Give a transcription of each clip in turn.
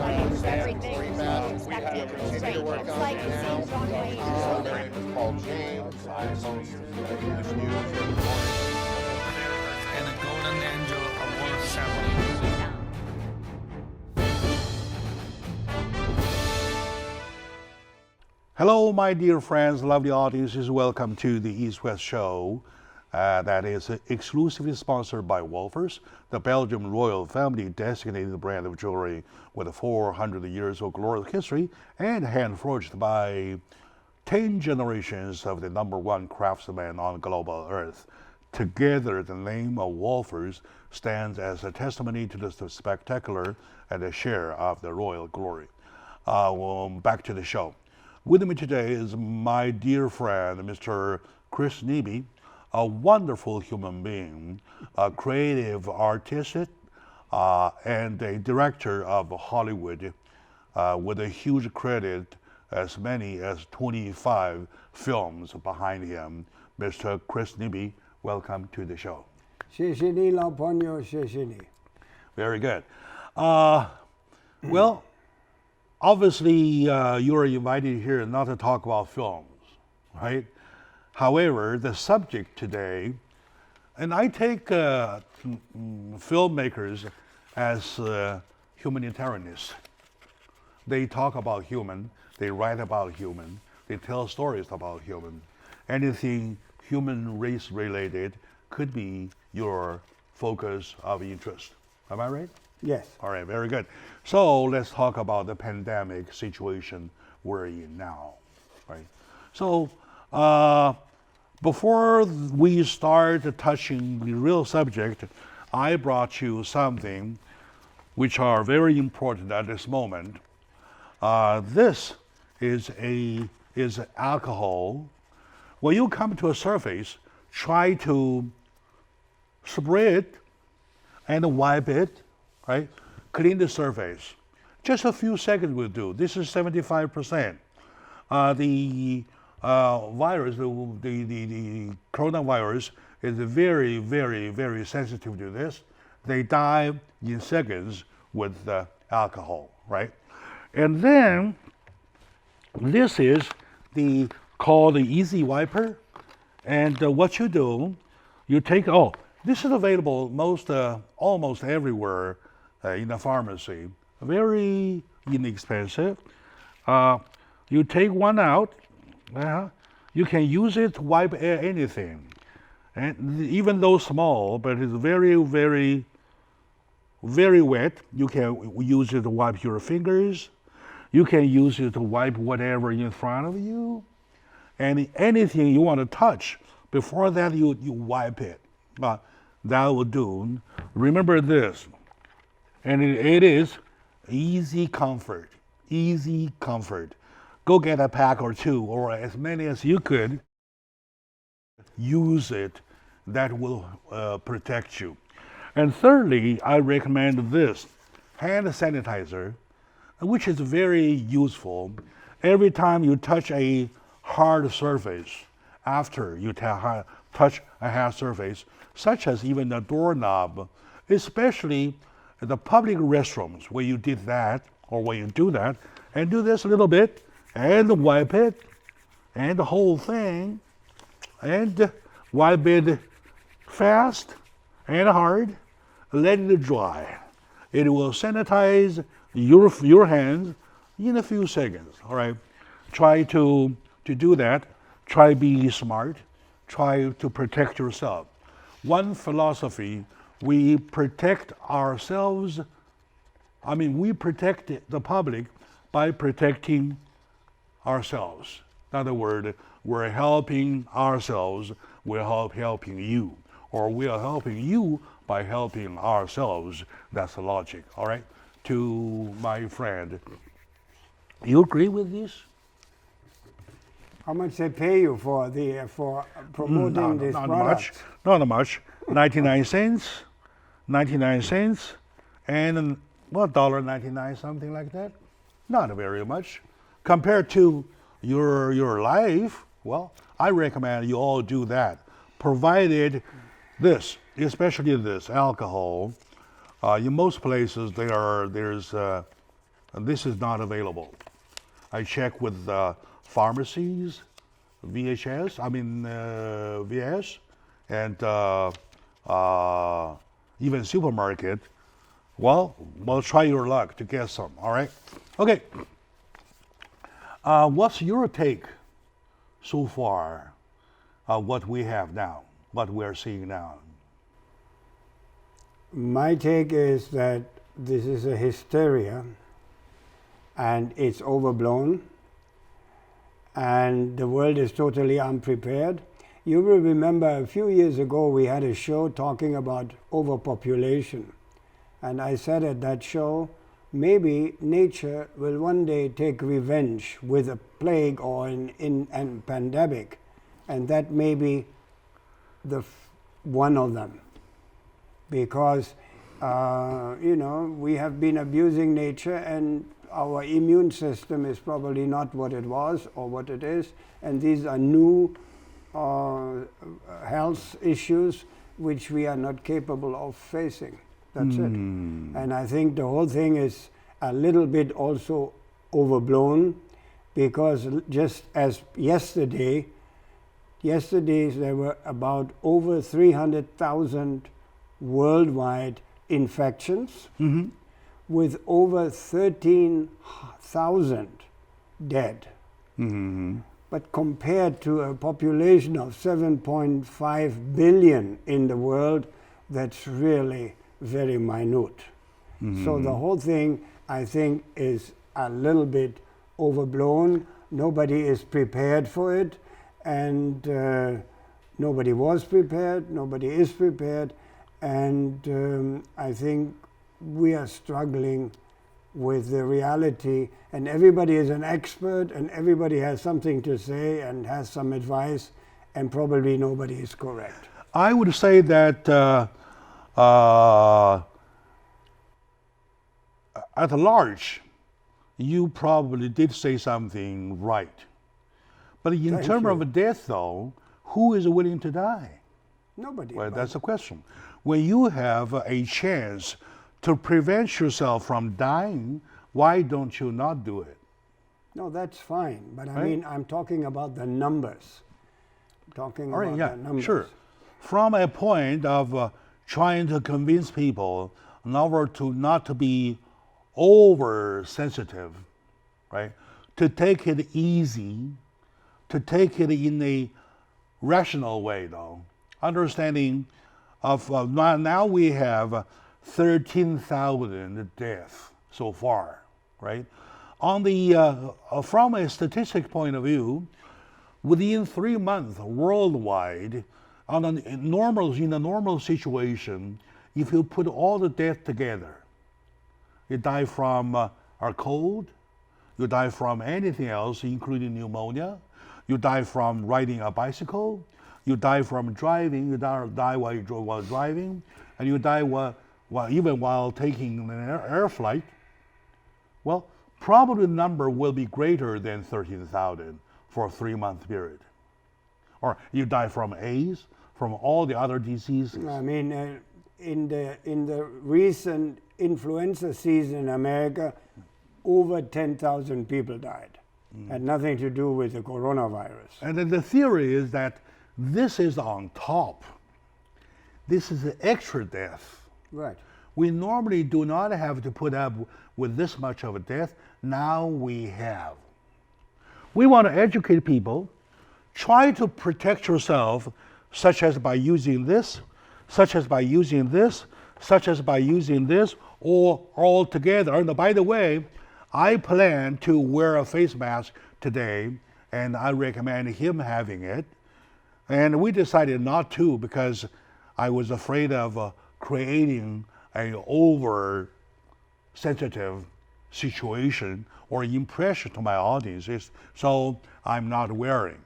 Everything is expected. It's great. It's like seeing John Wayne. My name is Paul James. I host English News every morning. And the Golden Angel Award ceremony. Hello, my dear friends, lovely audiences. Welcome to the East-West Show. That is exclusively sponsored by Wolfers, the Belgian royal family designated brand of jewelry with 400 years of glorious history and hand-forged by 10 generations of the #1 craftsmen on global earth. Together, the name of Wolfers stands as a testimony to the spectacular and a share of the royal glory. Back to the show. With me today is my dear friend, Mr. Chris Nebe, a wonderful human being, a creative artist, and a director of Hollywood with a huge credit, as many as 25 films behind him. Mr. Chris Nebe, welcome to the show. 谢谢你，老朋友，谢谢你。 Very good. Well, obviously, you are invited here not to talk about films, right? However, the subject today, and I take filmmakers as humanitarianists. They talk about human, they write about human, they tell stories about human. Anything human race related could be your focus of interest. Am I right? Yes. All right, very good. So let's talk about the pandemic situation we're in now, right? So before we start touching the real subject, I brought you something which are very important at this moment. This is alcohol. When you come to a surface, try to spray it and wipe it, right? Clean the surface. Just a few seconds will do. This is 75%. The virus, the coronavirus is very, very, very sensitive to this. They die in seconds with alcohol, right? And then this is called the Easy Wiper. And what you do, you take, this is available almost everywhere in the pharmacy. Very inexpensive. You take one out. You can use it to wipe anything, and even though small, but it's very, very, very wet. You can use it to wipe your fingers. You can use it to wipe whatever in front of you, and anything you want to touch. Before that, you wipe it. That will do. Remember this, and it is easy comfort. Easy comfort. Go get a pack or two, or as many as you could. Use it. That will protect you. And thirdly, I recommend this hand sanitizer, which is very useful. Every time you touch a hard surface, after you touch a hard surface, such as even a doorknob, especially the public restrooms where you did that, or when you do that, and do this a little bit, and wipe it, and the whole thing, and wipe it fast and hard, let it dry. It will sanitize your hands in a few seconds, all right? Try to do that. Try be smart. Try to protect yourself. One philosophy, we protect ourselves, we protect the public by protecting ourselves. In other words, we're helping ourselves, we're helping you, or we are helping you by helping ourselves. That's the logic, all right? To my friend, you agree with this? How much they pay you for promoting this not product? Much, not much. 99 cents, 99 cents, and $1.99, something like that. Not very much. Compared to your life, well, I recommend you all do that, provided this, especially this alcohol. In most places, there's and this is not available. I checked with pharmacies, VS, and even supermarket. Well, try your luck to get some, all right? Okay. What's your take so far of what we have now, what we're seeing now? My take is that this is a hysteria and it's overblown and the world is totally unprepared. You will remember a few years ago we had a show talking about overpopulation, and I said at that show, maybe nature will one day take revenge with a plague or an pandemic, and that may be one of them. Because, we have been abusing nature and our immune system is probably not what it was or what it is, and these are new health issues which we are not capable of facing. That's it. And I think the whole thing is a little bit also overblown, because just as yesterday there were about over 300,000 worldwide infections, with over 13,000 dead. But compared to a population of 7.5 billion in the world, that's really very minute. So the whole thing, I think, is a little bit overblown. Nobody is prepared for it, and nobody was prepared, nobody is prepared, and I think we are struggling with the reality, and everybody is an expert and everybody has something to say and has some advice, and probably nobody is correct. I would say that at large, you probably did say something right. But in terms of death, though, who is willing to die? Nobody. Well, that's the question. When you have a chance to prevent yourself from dying, why don't you not do it? No, that's fine. But I Right? mean, I'm talking about the numbers. I'm talking about the numbers. Sure. From a point of trying to convince people not to be oversensitive, right? To take it easy, to take it in a rational way, though. Understanding of now we have 13,000 deaths so far, right? On the from a statistic point of view, within 3 months worldwide, in a normal situation, if you put all the death together, you die from a cold, you die from anything else, including pneumonia, you die from riding a bicycle, you die from driving, you die while driving, and you die even while taking an air flight. Well, probably the number will be greater than 13,000 for a 3-month period. Or you die from AIDS, from all the other diseases. I mean, in the recent influenza season in America, over 10,000 people died. Had nothing to do with the coronavirus. And then the theory is that this is on top. This is an extra death. Right. We normally do not have to put up with this much of a death. Now we have. We want to educate people. Try to protect yourself, such as by using this, such as by using this, such as by using this, or all together. And by the way, I plan to wear a face mask today, and I recommend him having it. And we decided not to because I was afraid of creating an over-sensitive situation or impression to my audiences, so I'm not wearing.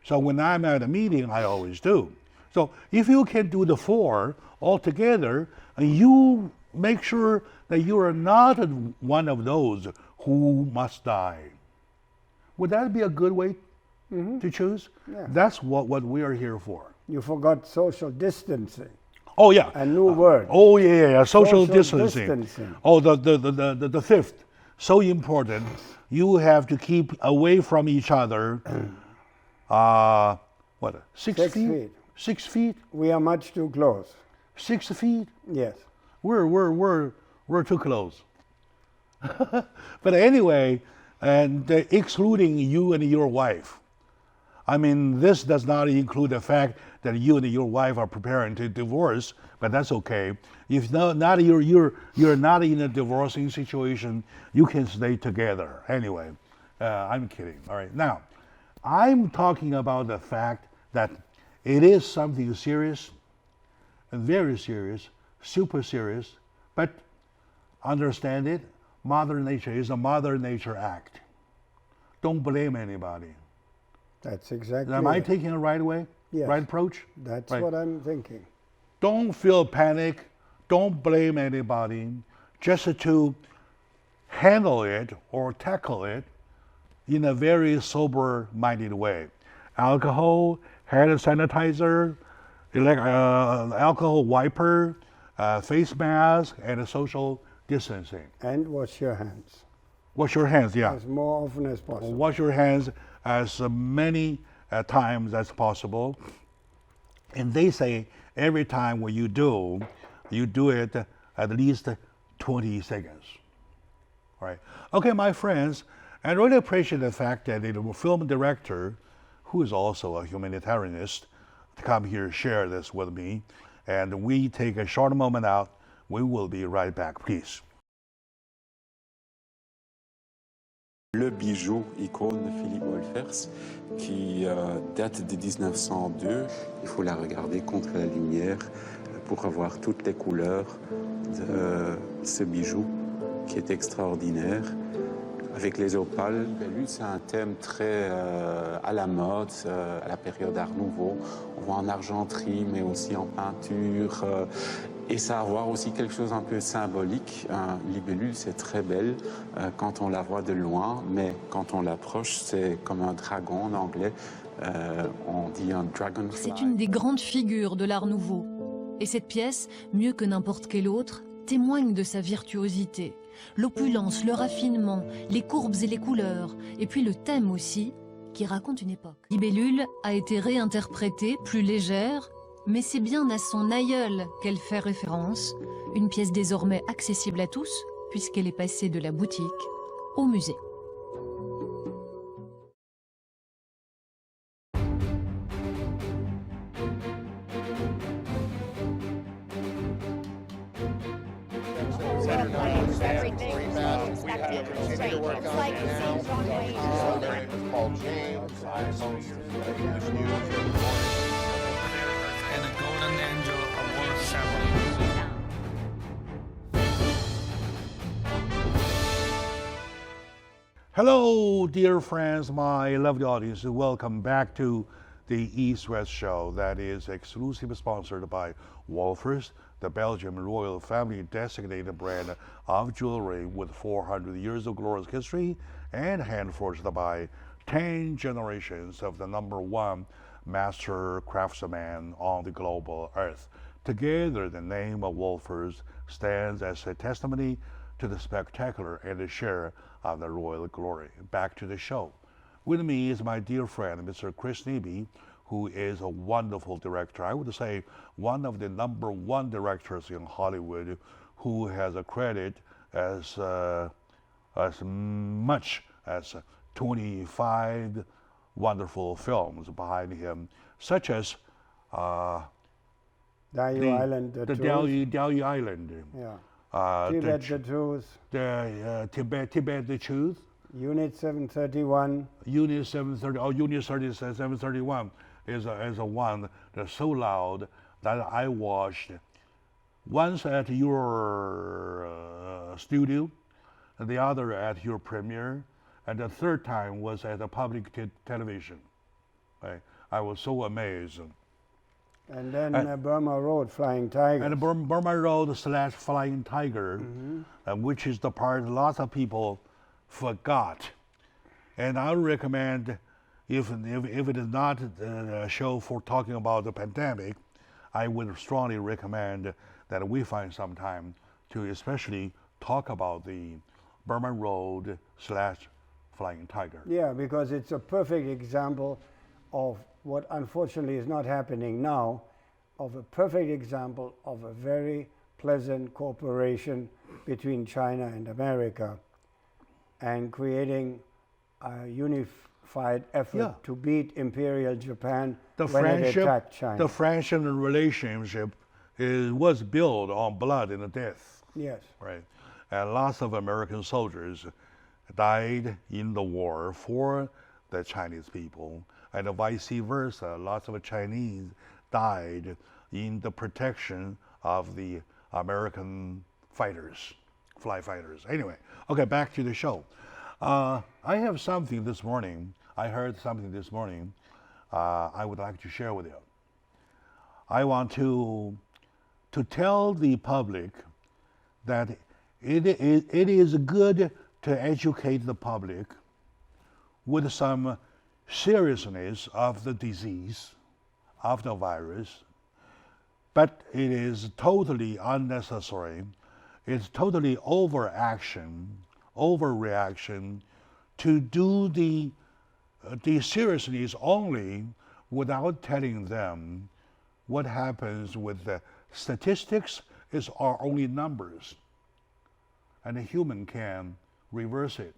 So when I'm at a meeting, I always do. So if you can do the 4 all together, you make sure that you are not one of those who must die. Would that be a good way to choose? Yeah. That's what we are here for. You forgot social distancing. Oh yeah. A new word. Oh yeah. Social Social distancing. distancing. Oh, the fifth so important. You have to keep away from each other. What? 6 feet? 6 feet? We are much too close. 6 feet? Yes. We're too close. But anyway, and excluding you and your wife. I mean, this does not include the fact that you and your wife are preparing to divorce, but that's okay. If not you're not in a divorcing situation, you can stay together. Anyway, I'm kidding. All right. Now, I'm talking about the fact that it is something serious, and very serious, super serious, but understand it, Mother Nature is a Mother Nature act. Don't blame anybody. That's exactly Am I it. taking the right way? Yes. Right approach? That's Right. what I'm thinking. Don't feel panic. Don't blame anybody. Just to handle it or tackle it in a very sober-minded way. Alcohol, hand sanitizer, alcohol wiper, face mask, and social distancing. And wash your hands Wash your hands, yeah. as more often as possible. Wash your hands as many times as possible. And they say every time when you do it at least 20 seconds. All right. Okay, my friends, I really appreciate the fact that a film director, who is also a humanitarianist, to come here share this with me. And we take a short moment out. We will be right back, please. Le bijou icône de Philippe Wolfers qui date de 1902. Il faut la regarder contre la lumière pour avoir toutes les couleurs de ce bijou qui est extraordinaire. Avec les opales, c'est un thème très à la mode, à la période Art Nouveau. On voit en argenterie, mais aussi en peinture. Et ça a à voir aussi quelque chose un peu symbolique. Un libellule, c'est très belle quand on la voit de loin, mais quand on l'approche, c'est comme un dragon en anglais. On dit un dragonfly. C'est une des grandes figures de l'Art Nouveau. Et cette pièce, mieux que n'importe quelle autre, témoigne de sa virtuosité. L'opulence, le raffinement, les courbes et les couleurs, et puis le thème aussi, qui raconte une époque. Libellule a été réinterprétée, plus légère, mais c'est bien à son aïeul qu'elle fait référence, une pièce désormais accessible à tous, puisqu'elle est passée de la boutique au musée. Paul James. I host the news every morning. And the Golden Angel Award ceremony. Hello, dear friends, my lovely audience. Welcome back to the East-West Show that is exclusively sponsored by Wolfers, the Belgian royal family designated brand of jewelry with 400 years of glorious history and hand-forged by 10 generations of the #1 master craftsman on the global earth. Together, the name of Wolfers stands as a testimony to the spectacular and the share of the royal glory. Back to the show. With me is my dear friend, Mr. Chris Nebe, who is a wonderful director. I would say one of the #1 directors in Hollywood who has a credit as much as 25 wonderful films behind him, such as Dayu Island, the Truth. Dayu Island, Yeah. Tibet, the Truth. Tibet, the Truth, Unit 731. Unit 730, Unit 731 is a one that's so loud that I watched once at your studio, and the other at your premiere, and the third time was at the public television. I was so amazed. And then Burma Road, Flying Tiger. And Burma Road / Flying Tiger, which is the part lots of people forgot. And I would recommend, if it is not a show for talking about the pandemic, I would strongly recommend that we find some time to especially talk about the Burma Road / Flying Tiger. Yeah, because it's a perfect example of what unfortunately is not happening now, of a perfect example of a very pleasant cooperation between China and America and creating a unified effort to beat Imperial Japan when it attacked China. The friendship and relationship was built on blood and death. Yes. Right. And lots of American soldiers died in the war for the Chinese people, and vice versa. Lots of Chinese died in the protection of the American fighters, fly fighters. Anyway, okay, back to the show. I have something this morning. I heard something this morning I would like to share with you. I want to tell the public that it is good to educate the public with some seriousness of the disease, of the virus, but it is totally unnecessary. It's totally overreaction to do the seriousness only without telling them what happens with the statistics are only numbers, and a human can reverse it.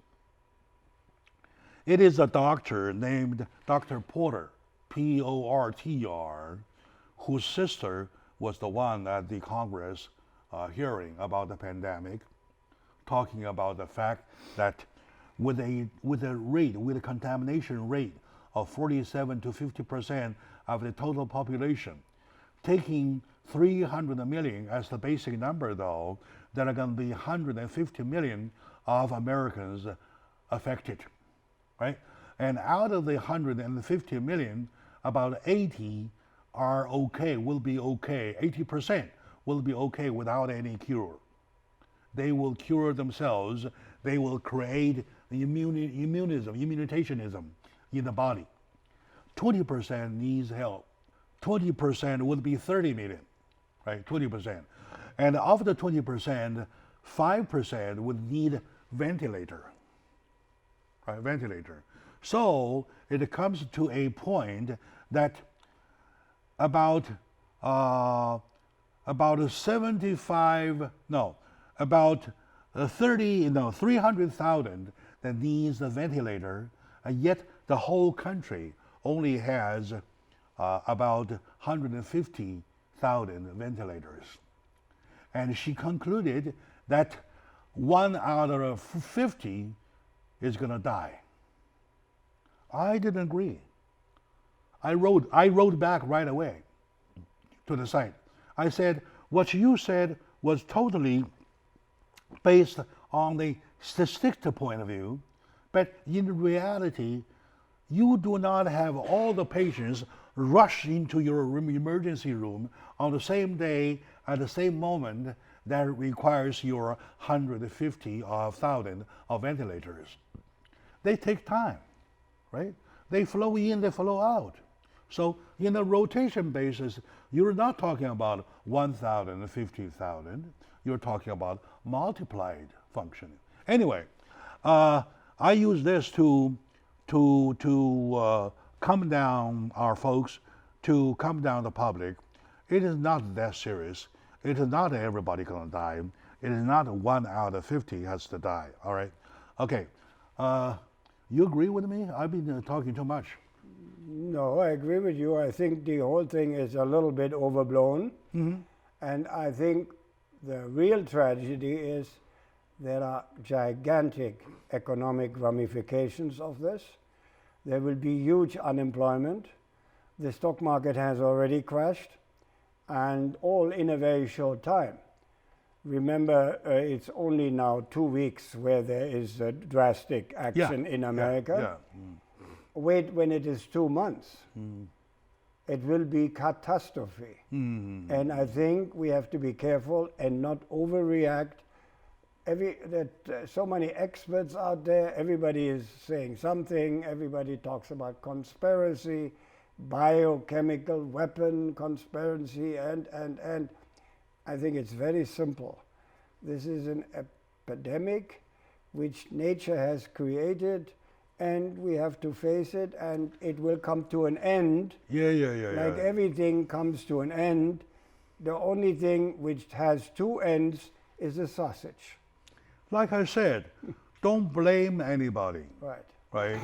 It is a doctor named Dr. Porter, Portr, whose sister was the one at the Congress hearing about the pandemic, talking about the fact that with a contamination rate of 47 to 50% of the total population, taking 300 million as the basic number, though, there are going to be 150 million of Americans affected, right? And out of the 150 million, about 80 are okay, will be okay. 80% will be okay without any cure. They will cure themselves. They will create immunitationism in the body. 20% needs help. 20% would be 30 million, right? 20%. And of the 20%, 5% would need ventilator, right? Ventilator. So it comes to a point that about 300,000 that needs a ventilator, and yet the whole country only has about 150,000 ventilators. And she concluded that 1 out of 50 is going to die. I didn't agree. I wrote back right away to the site. I said, what you said was totally based on the statistical point of view, but in reality, you do not have all the patients rush into your emergency room on the same day at the same moment that requires your 150,000 of ventilators. They take time, right? They flow in, they flow out. So in a rotation basis, you're not talking about 1,000, 50,000. You're talking about multiplied functioning. Anyway, I use this to calm down our folks, to calm down the public. It is not that serious. It is not everybody going to die. It is not 1 out of 50 has to die. All right. Okay. You agree with me? I've been talking too much. No, I agree with you. I think the whole thing is a little bit overblown. Mm-hmm. And I think the real tragedy is there are gigantic economic ramifications of this. There will be huge unemployment. The stock market has already crashed, and all in a very short time. Remember, it's only now 2 weeks where there is a drastic action in America. Yeah. Mm. Wait when it is 2 months. It will be catastrophe. And I think we have to be careful and not overreact. So many experts out there, everybody is saying something, everybody talks about conspiracy, biochemical weapon conspiracy, and I think it's very simple. This is an epidemic which nature has created, and we have to face it, and it will come to an end. Yeah. Like everything comes to an end. The only thing which has two ends is a sausage. Like I said, don't blame anybody, Right, right?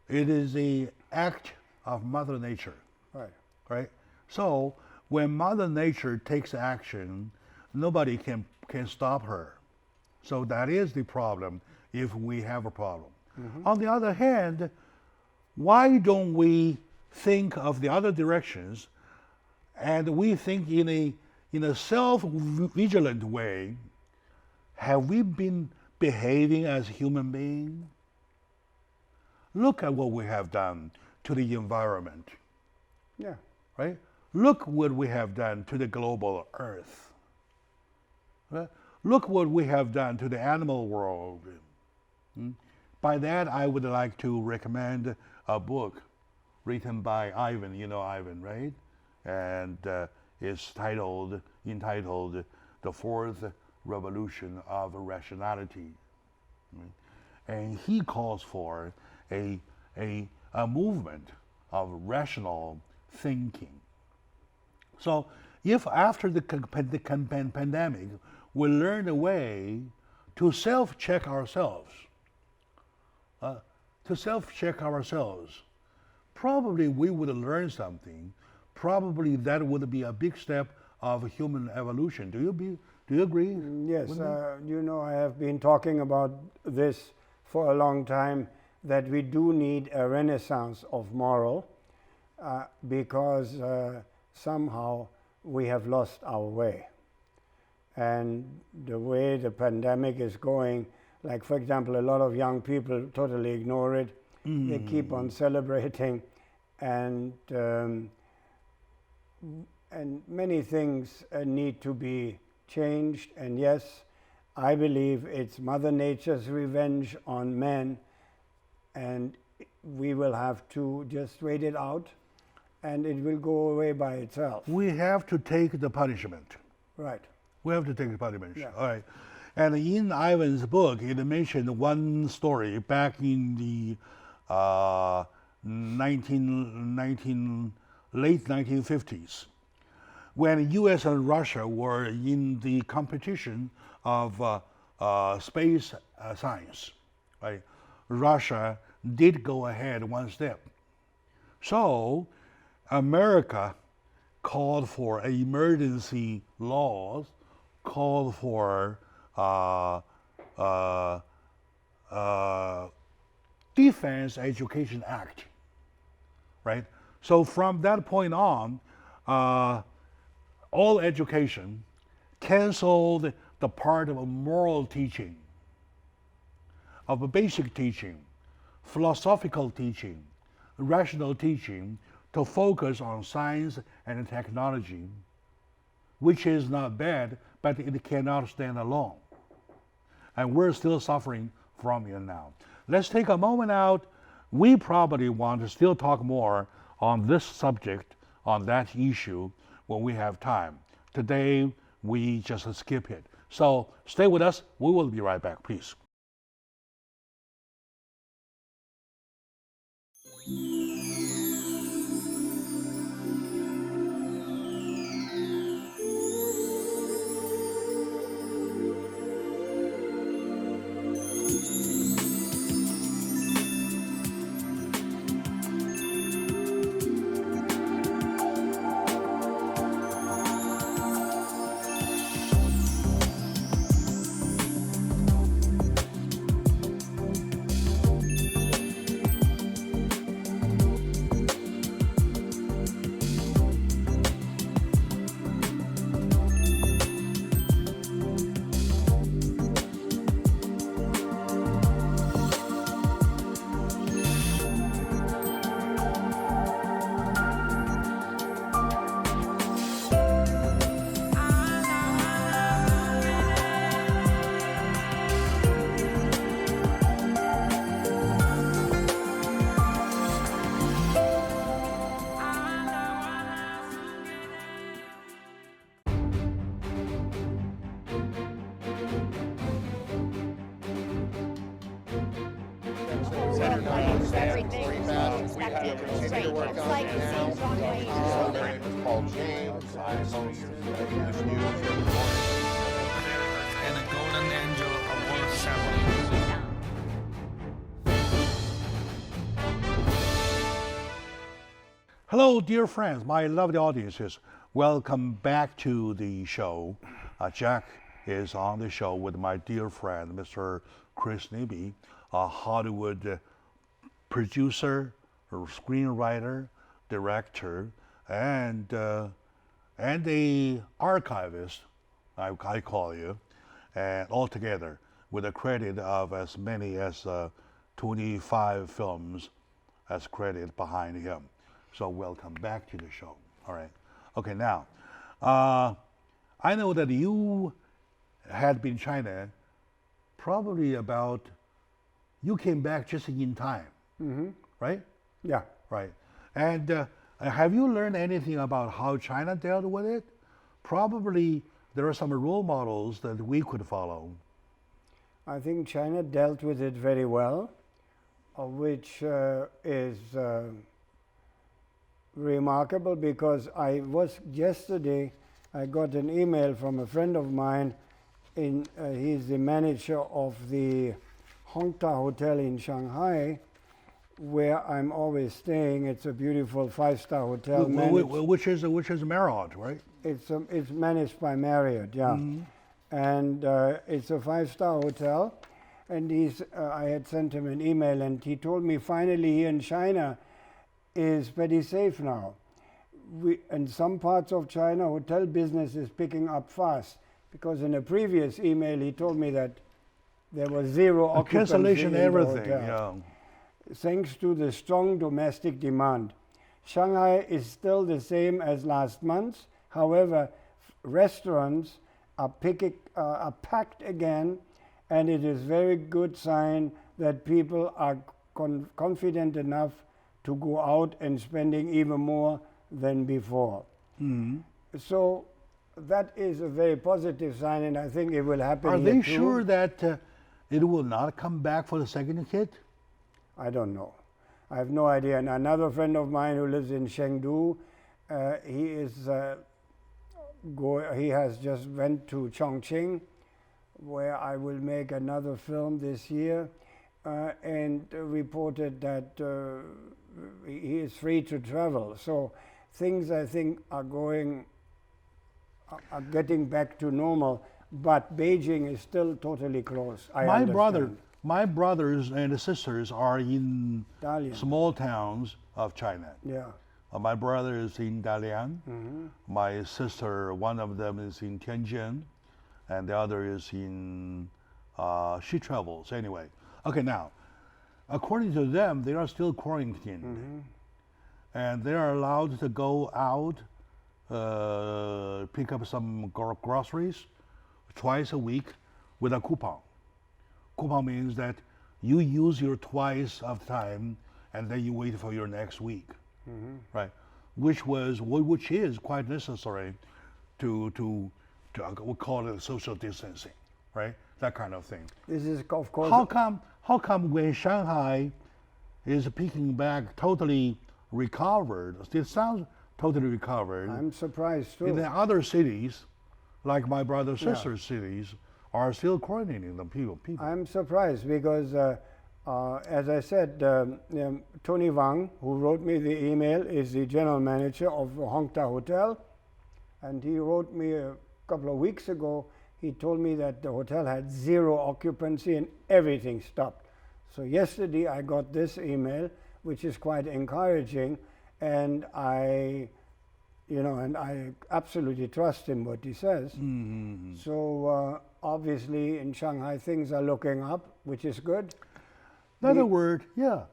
It is the act of Mother Nature, right. right? So when Mother Nature takes action, nobody can stop her. So that is the problem if we have a problem. On the other hand, why don't we think of the other directions, and we think in a self-vigilant way? Have we been behaving as human beings? Look at what we have done to the environment, Yeah, right? Look what we have done to the global earth. Right? Look what we have done to the animal world. By that, I would like to recommend a book written by Ivan. You know Ivan, right? And it's entitled "The Fourth Revolution of Rationality." And he calls for a movement of rational thinking. So, if after the pandemic we learn a way to self-check ourselves, probably we would learn something. Probably that would be a big step of human evolution. Do you agree? yes. with me? You know, I have been talking about this for a long time, that we do need a renaissance of moral, because somehow we have lost our way. And the way the pandemic is going, like for example, a lot of young people totally ignore it. They keep on celebrating, and many things need to be changed. And yes, I believe it's Mother Nature's revenge on man, and we will have to just wait it out, and it will go away by itself. We have to take the punishment. Right. We have to take the punishment. Yeah. All right. And in Ivan's book, it mentioned one story back in the late 1950s, when U.S. and Russia were in the competition of space science. Right? Russia did go ahead one step. So America called for emergency laws, called for Defense Education Act, right? So from that point on, all education canceled the part of a moral teaching, of a basic teaching, philosophical teaching, rational teaching, to focus on science and technology, which is not bad, but it cannot stand alone. And we're still suffering from it now. Let's take a moment out. We probably want to still talk more on this subject, on that issue, when we have time. Today, we just skip it. So stay with us. We will be right back, please. Everything. We have continued to work on it now. My name is called James. I host English news every morning. And a golden angel award ceremony. Hello, dear friends, my lovely audiences. Welcome back to the show. Jack is on the show with my dear friend, Mr. Chris Nebe, a Hollywood producer, screenwriter, director, and a archivist, I call you, and altogether with a credit of as many as 25 films as credit behind him. So welcome back to the show. All right. Okay, now, I know that you had been in China probably about, you came back just in time, right? Yeah. Right. And have you learned anything about how China dealt with it? Probably there are some role models that we could follow. I think China dealt with it very well, which is remarkable, because yesterday I got an email from a friend of mine. He's the manager of the Hongda Hotel in Shanghai, where I'm always staying. It's a beautiful 5-star hotel. Which is Marriott, right? It's managed by Marriott, yeah. And it's a 5-star hotel. And I had sent him an email, and he told me finally here in China is pretty safe now. In some parts of China, hotel business is picking up fast, because in a previous email he told me that there was zero occupancy cancellation, in everything. the hotel. Thanks to the strong domestic demand. Shanghai is still the same as last month. However, restaurants are packed again, and it is very good sign that people are confident enough to go out and spending even more than before. So that is a very positive sign, and I think it will happen. Are here they too. sure that it will not come back for the second hit? I don't know. I have no idea. And another friend of mine who lives in Chengdu, he has just went to Chongqing, where I will make another film this year, and reported that he is free to travel. So things, I think, are getting back to normal, but Beijing is still totally closed. My brothers and sisters are in Dalian. small towns of China. Yeah. My brother is in Dalian. My sister, one of them is in Tianjin, and the other is in, she travels anyway. Okay, now, according to them, they are still quarantined. And they are allowed to go out, pick up some groceries twice a week with a coupon. Coupon means that you use your twice of time, and then you wait for your next week, right? Which is quite necessary to we call it social distancing, right? That kind of thing. This is, of course. How come when Shanghai is picking back totally recovered? It sounds totally recovered. I'm surprised too. In the other cities, like my brother sister's cities, are still quarantining the people. I'm surprised because, as I said, Tony Wang, who wrote me the email, is the general manager of Hongda Hotel, and he wrote me a couple of weeks ago. He told me that the hotel had zero occupancy and everything stopped. So yesterday I got this email, which is quite encouraging, and I absolutely trust him what he says. So obviously in Shanghai things are looking up, which is good. In other words, yeah.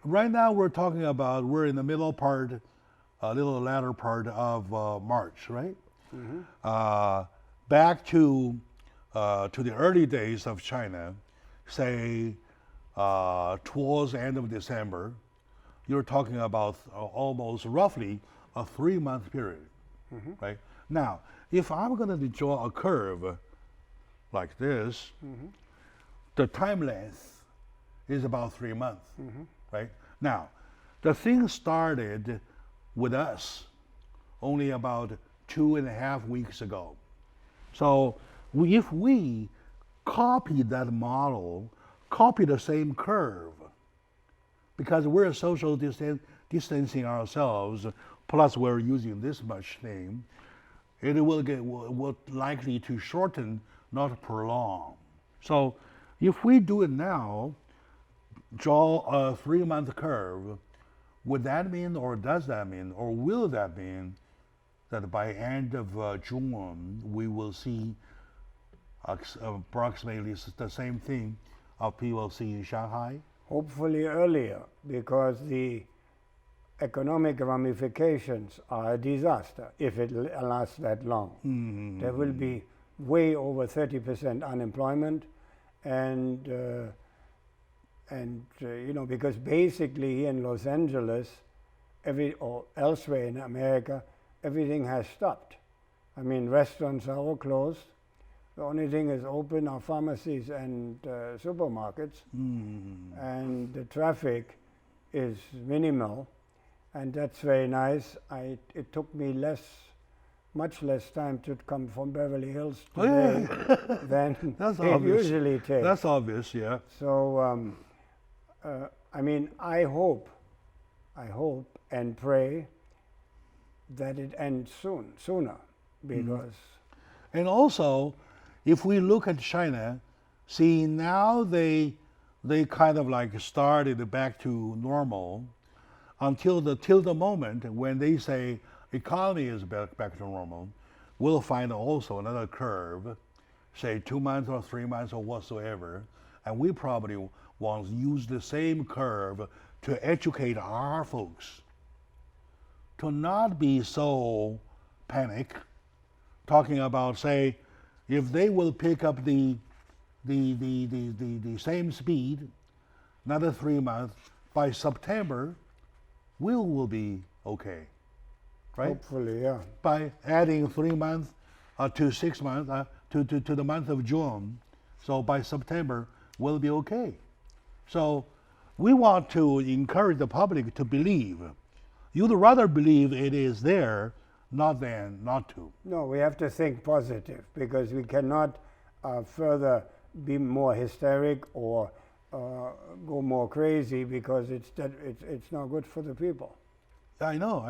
Right now we're talking about, we're in the middle part, a little latter part of March, right? Back to the early days of China, say towards the end of December, you're talking about almost roughly a 3-month period, right? Now, if I'm going to draw a curve like this, the time length is about 3 months, right? Now, the thing started with us only about 2.5 weeks ago. So if we copy that model, copy the same curve, because we're social distancing ourselves, plus we're using this much thing, it will likely to shorten, not prolong. So if we do it now, draw a 3-month curve, would that mean, or does that mean, or will that mean that by end of June we will see approximately the same thing of people see in Shanghai? Hopefully earlier, because the economic ramifications are a disaster if it lasts that long. Mm-hmm. There will be way over 30% unemployment, and because basically here in Los Angeles, or elsewhere in America, everything has stopped. I mean, restaurants are all closed. The only thing is open are pharmacies and supermarkets, and the traffic is minimal, and that's very nice. It took me much less time to come from Beverly Hills today than That's it obvious. usually takes. That's obvious, yeah. So, I mean, I hope and pray that it ends sooner, because. And also, if we look at China, see now they kind of like started back to normal until the moment when they say economy is back to normal. We'll find also another curve, say 2 months or 3 months or whatsoever, and we probably want to use the same curve to educate our folks to not be so panic, talking about, say, if they will pick up the same speed, another 3 months, by September, we will be okay, right? Hopefully, yeah. By adding 3 months to 6 months to the month of June, so by September we'll be okay. So we want to encourage the public to believe. You'd rather believe it is there, not than not to. No, we have to think positive, because we cannot further be more hysteric or go more crazy, because it's not good for the people. I know.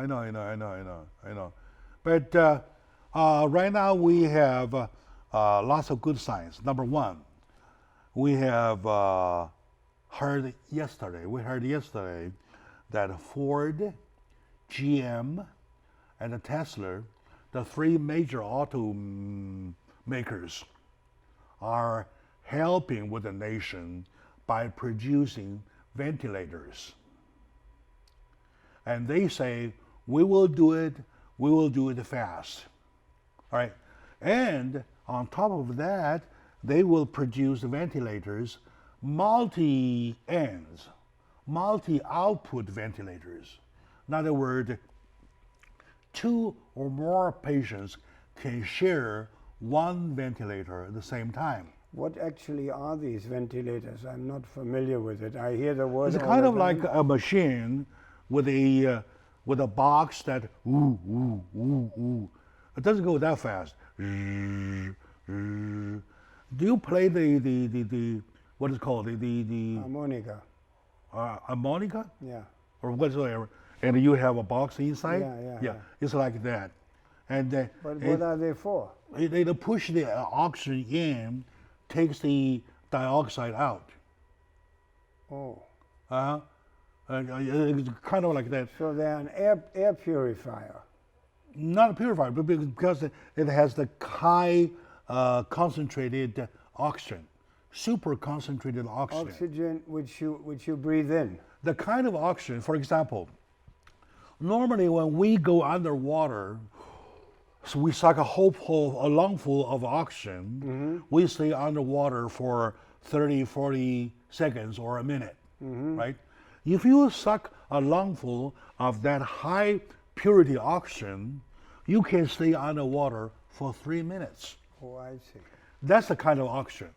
But right now we have lots of good signs. Number one, we have heard yesterday that Ford, GM, and Tesla, the 3 major automakers, are helping with the nation by producing ventilators. And they say, we will do it fast. All right. And on top of that, they will produce ventilators, multi-ends, multi-output ventilators. In other words, 2 or more patients can share 1 ventilator at the same time. What actually are these ventilators? I'm not familiar with it. I hear the word. It's kind of like a machine with a box that ooh ooh ooh ooh. It doesn't go that fast. Do you play the what is it called the harmonica? Harmonica? Yeah. Or whatsoever, and you have a box inside. Yeah. It's like that, and But what are they for? They push the oxygen in, takes the dioxide out. Oh. It's kind of like that. So they're an air purifier. Not a purifier, but because it has the high concentrated oxygen, super concentrated oxygen. Oxygen which you breathe in. The kind of oxygen, for example, normally when we go underwater, so we suck a lungful of oxygen, we stay underwater for 30, 40 seconds or a minute, right? If you suck a lungful of that high purity oxygen, you can stay underwater for 3 minutes. Oh, I see. That's the kind of oxygen,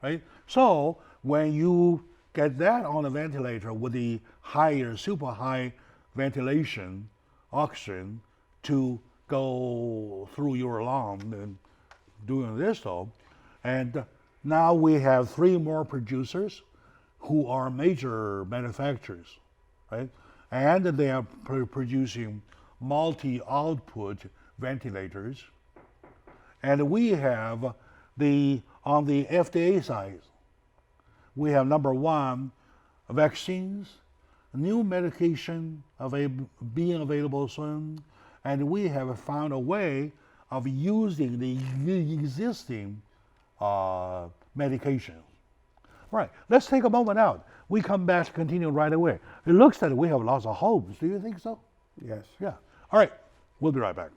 right? So when you get that on a ventilator with the higher, super high ventilation, oxygen to go through your lung and doing this though. And now we have 3 more producers who are major manufacturers, right? And they are producing multi-output ventilators. And we have on the FDA side, we have number 1, vaccines, new medication being available soon, and we have found a way of using the existing medications. Right, let's take a moment out. We come back to continue right away. It looks that we have lots of hopes. Do you think so? Yes. Yeah. All right, we'll be right back.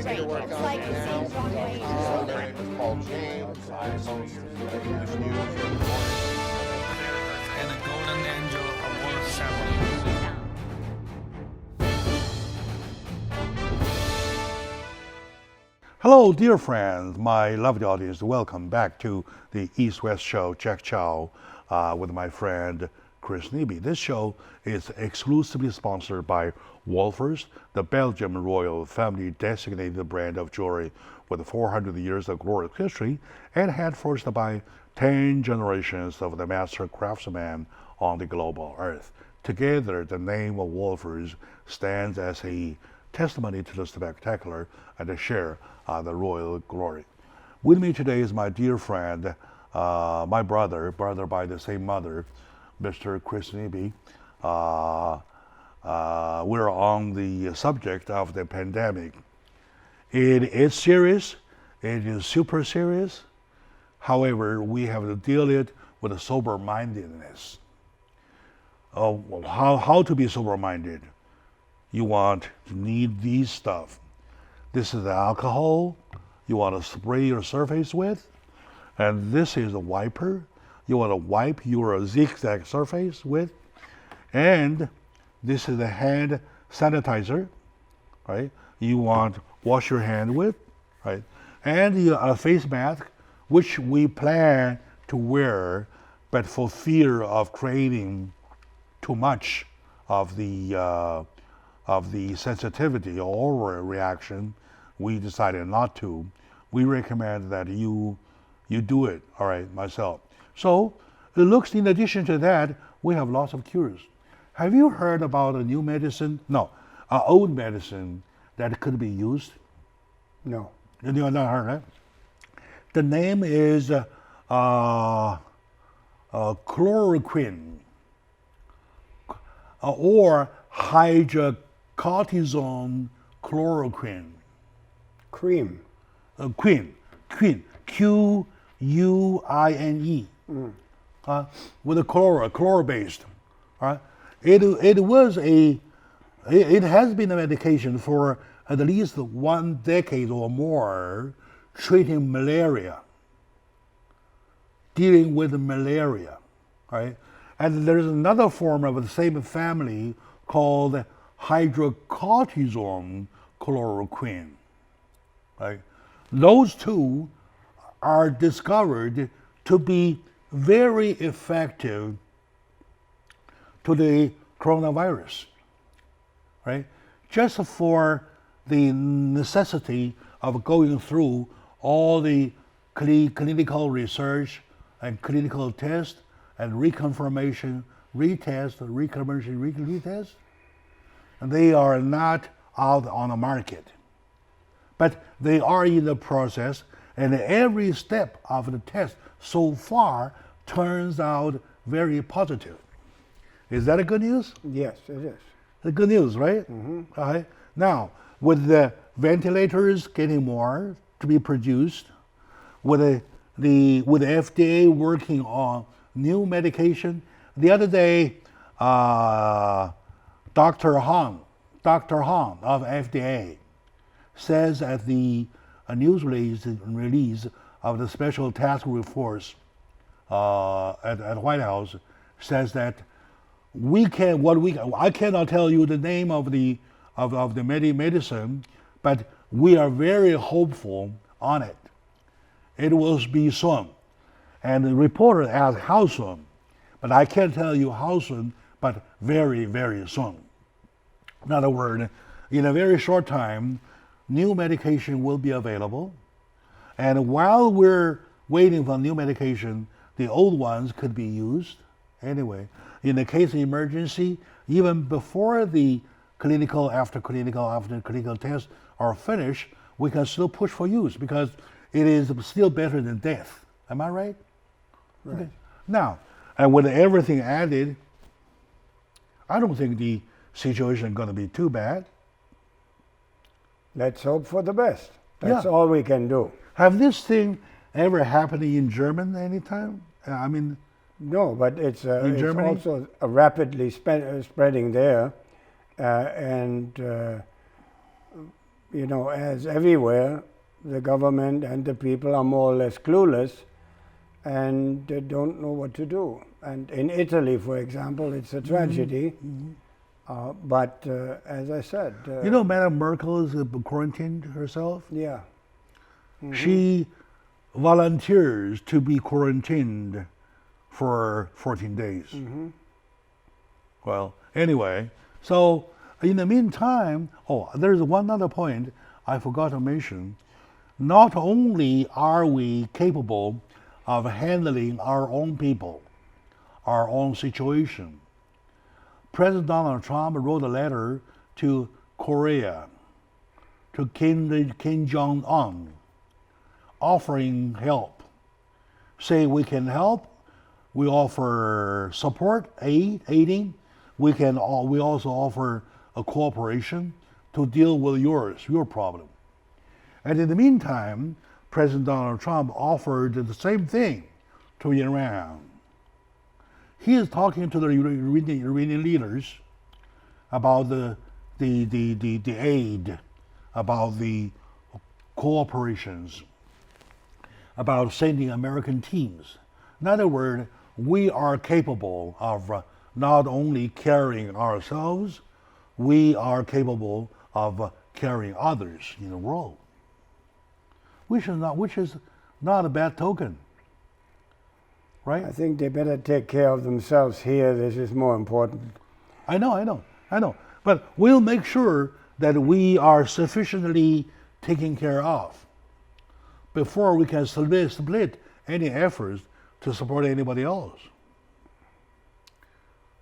Continue to work on it now. My name is Paul James. I host English news every morning. And a Golden Angel Award ceremony. Hello, dear friends, my lovely audience. Welcome back to the East-West Show, Jack Chow, with my friend Chris Nebe. This show is exclusively sponsored by Wolfers, the Belgian royal family designated brand of jewelry with 400 years of glorious history and headfirst by 10 generations of the master craftsmen on the global earth. Together, the name of Wolfers stands as a testimony to the spectacular and to share the royal glory. With me today is my dear friend, my brother by the same mother, Mr. Chris Nebe. We're on the subject of the pandemic. It is serious. It is super serious. However, we have to deal it with a sober-mindedness. How to be sober-minded? You need these stuff. This is the alcohol you want to spray your surface with, and this is a wiper you want to wipe your zigzag surface with, and this is the hand sanitizer, right? You want to wash your hand with, right? And a face mask, which we plan to wear, but for fear of creating too much of the sensitivity or reaction, we decided not to. We recommend that you do it, all right, myself. So it looks, in addition to that, we have lots of cures. Have you heard about a new medicine? No, an old medicine that could be used? No. You have not heard, right? The name is chloroquine or hydrocortisone chloroquine. Cream. Quine, Q-U-I-N-E. With a chloro-based. It has been a medication for at least 1 decade or more, treating malaria, dealing with malaria, right? And there's another form of the same family called hydrocortisone chloroquine, right? Those two are discovered to be very effective to the coronavirus, right? Just for the necessity of going through all the clinical research and clinical test and reconfirmation, retest, reconfirmation, retest, and they are not out on the market. But they are in the process, and every step of the test so far turns out very positive. Is that a good news? Yes, it is. The good news, right? All right. Now, with the ventilators getting more to be produced, with the FDA working on new medication. The other day, Dr. Han of FDA says at the news release of the special task force at White House, says that I cannot tell you the name of the medicine, but we are very hopeful on it. It will be soon. And the reporter asked how soon, but I can't tell you how soon, but very, very soon. In other words, in a very short time, new medication will be available. And while we're waiting for new medication, the old ones could be used anyway. In the case of emergency, even before the clinical tests are finished, we can still push for use because it is still better than death. Am I right? Right. Okay. Now, and with everything added, I don't think the situation is going to be too bad. Let's hope for the best. That's Yeah. all we can do. Have this thing ever happened in Germany anytime? I mean, No, but it's Germany? also rapidly spreading there. You know, as everywhere, the government and the people are more or less clueless and they don't know what to do. And in Italy, for example, it's a tragedy. But as I said... you know, Madame Merkel is quarantined herself. Yeah. She volunteers to be quarantined for 14 days. Well, anyway, so in the meantime, there's one other point I forgot to mention. Not only are we capable of handling our own people, our own situation, President Donald Trump wrote a letter to Korea, to Kim Jong-un, offering help. Say we can help, we offer support, aiding. We also offer a cooperation to deal with your problem. And in the meantime, President Donald Trump offered the same thing to Iran. He is talking to the Iranian leaders about the aid, about the cooperations, about sending American teams. In other words, we are capable of not only carrying ourselves, we are capable of carrying others in the world, which is not a bad token, right? I think they better take care of themselves here. This is more important. I know. But we'll make sure that we are sufficiently taken care of before we can split any efforts to support anybody else.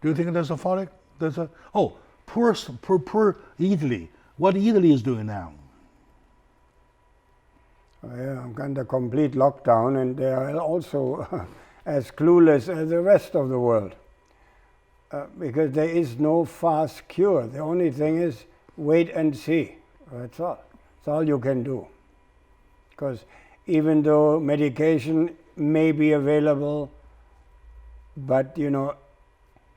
Do you think that's a folly? Poor Italy. What Italy is doing now? Yeah, under complete lockdown, and they are also as clueless as the rest of the world. Because there is no fast cure. The only thing is wait and see. That's all. That's all you can do. Because even though medication may be available, but you know,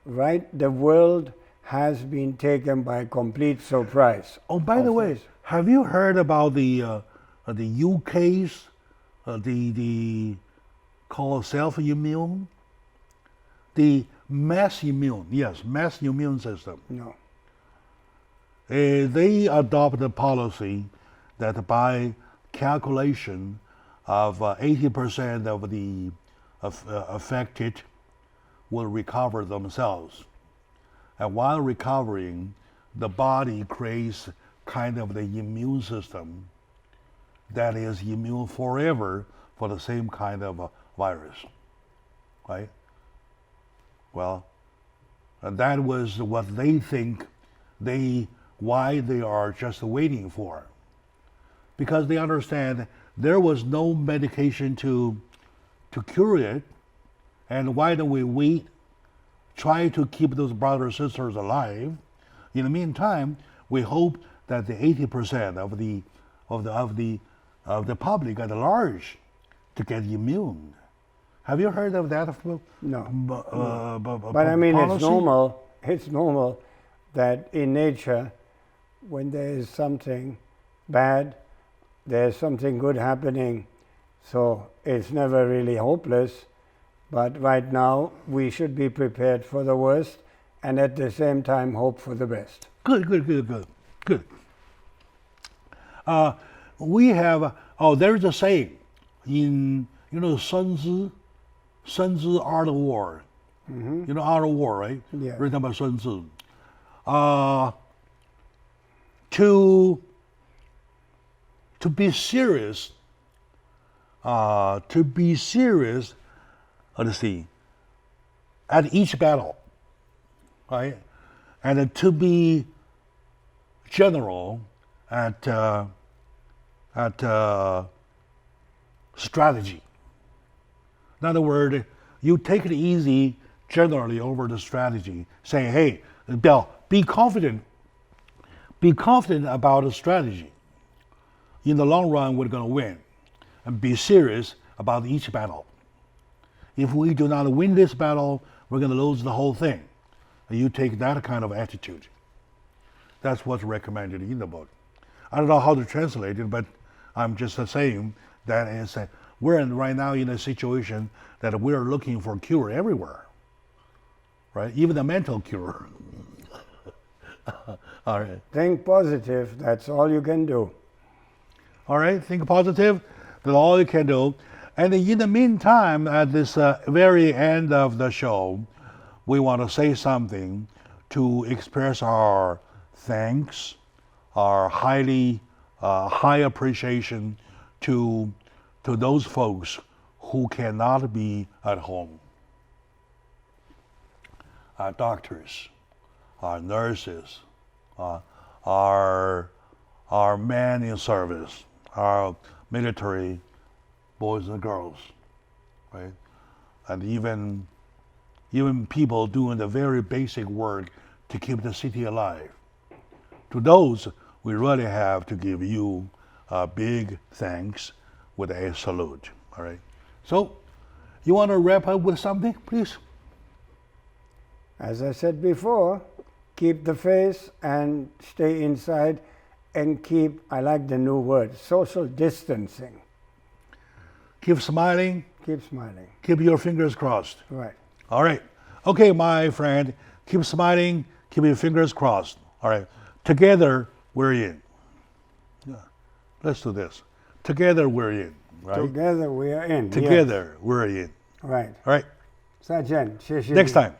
right, the world has been taken by complete surprise. Oh, by the way, have you heard about the UK's called self-immune? The mass immune system. No. They adopt a policy that by calculation of 80% of the affected will recover themselves. And while recovering, the body creates kind of the immune system that is immune forever for the same kind of virus, right? Well, and that was what they think why they are just waiting for. Because they understand there was no medication to cure it, and why don't we wait, try to keep those brothers and sisters alive. In the meantime, we hope that the 80% of the public at large to get immune. Have you heard of that? No. But I mean, policy? It's normal that in nature, when there is something bad, there's something good happening. So it's never really hopeless. But right now, we should be prepared for the worst and at the same time hope for the best. Good. We have, there's a saying in, Sun Tzu, Art of War. Mm-hmm. You know Art of War, right? Yeah. Written by Sun Tzu. To be serious, let's see, at each battle, right? And to be general at strategy. In other words, you take it easy generally over the strategy, saying, hey, Bill, be confident about the strategy. In the long run, we're going to win. And be serious about each battle. If we do not win this battle, we're going to lose the whole thing. And you take that kind of attitude. That's what's recommended in the book. I don't know how to translate it, but I'm just saying that we're right now in a situation that we're looking for cure everywhere, right? Even a mental cure. All right. Think positive, that's all you can do. All right, think positive, that's all you can do. And in the meantime, at this very end of the show, we want to say something to express our thanks, our high appreciation to those folks who cannot be at home. Our doctors, our nurses, our men in service, our military boys and girls, right? And even people doing the very basic work to keep the city alive. To those, we really have to give you a big thanks with a salute, all right? So, you want to wrap up with something, please? As I said before, keep the faith and stay inside and keep, I like the new word, social distancing. Keep smiling. Keep smiling. Keep your fingers crossed. Right. All right. Okay, my friend, keep smiling, keep your fingers crossed. All right. Together, we're in. Yeah. Let's do this. Together, we're in. Right? Together we are in. Together, we're in. Right. All right. Sajen, 谢谢你。 Next time.